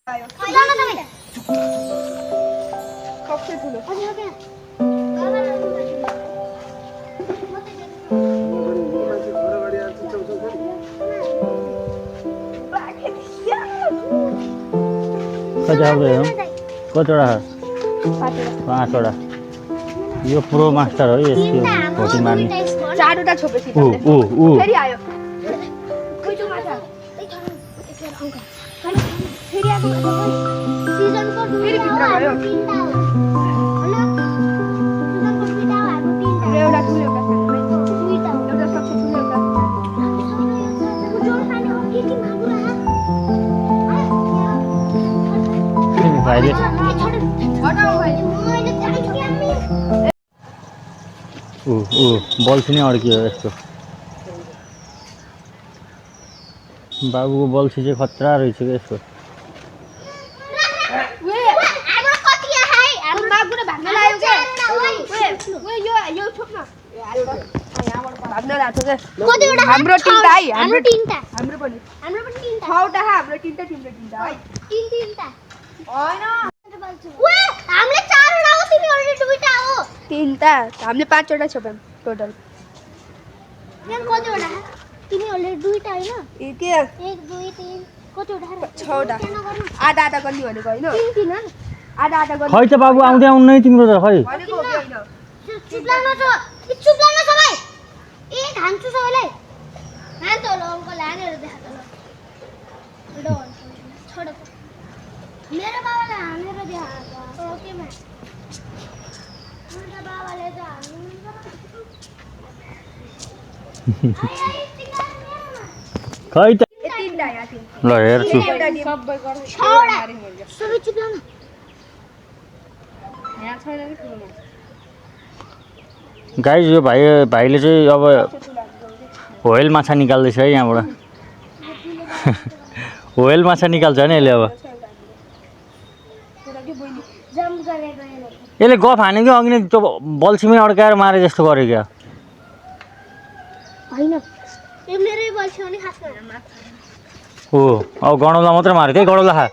सबसे ठुलो कतिवटा 5वटा यो प्रो मास्टर हो यसको भोटिङ मार्ने 4वटा छोपेपछि ऊ ऊ ऊ फेरि आयो कुइचो माछा फेरि आएको सिजनको फेरि भित्र गयो तीनटा हो हैन सिजनको दुईटा हो हाम्रो तीनटा एउटा ठुलो एउटा सानो दुईटा हो एउटा सबसे ठुलो एउटा जोड खाने हो के मागुरा भाइले हटाऊ भाइ मैले चाहिँ के आम्मी ऊ ऊ बल्छी नै अड्कियो यस्तो बाबुको बल्छी चाहिँ खतरा रहेछ क्या यसको हाम्रो कति है हाम्रो मागुरा भाग्न लाग्यो के यो छोप्न भाग्न लाग्छ के कतिवटा हाम्रो तीनटा है हाम्रो तीनटा हाम्रो पनि हाम्रो पनि तीनटा 6वटा हाम्रो तीनटा तिम्रो तीनटा है तीनटा हैन ओए हामीले 4वटा हो तिमीहरुले दुईटा हो तीनटा हामीले 5वटा छोप्यौं टोटल यहाँ कतिवटा तिमीहरुले दुईटा हैन ए के 1 2 3 कतिवटा 6वटा आधा आधा गर्ने भनेको हैन तीन तीन हो आधा आधा गर्ने खै त बाबु आउँदै आउनै तिम्रो त खै भनेको हो कि हैन चुप्लाउनु सबै ए खान्छु सबैलाई हान त ल अंकल हानेर देखा त ल छोड मेरो बाबाले हानेर देखा ओके मा मेरो बाबाले त खै त ए तीनटा यहाँ तीन ल हेर्छु एउटा दिए सबै गर्नु छवटा सबै चुप्लाउनु यहाँ छैन कि ठुलो गाइज यो भाइले चाहिँ अब होयल माछा निकाल्दैछ है यहाँबाट होयल माछा निकाल्छ नि यसले अब जम्प गरेको यसले गफ हान्यो कि अघि नै त्यो बल्छीमै अड्काएर मारे जस्तो गर्यो क्या हैन ए मेरै बल्छी हो नि खास गरेर हो अब गडौला मात्रै मार्यो त्यही गडौला खा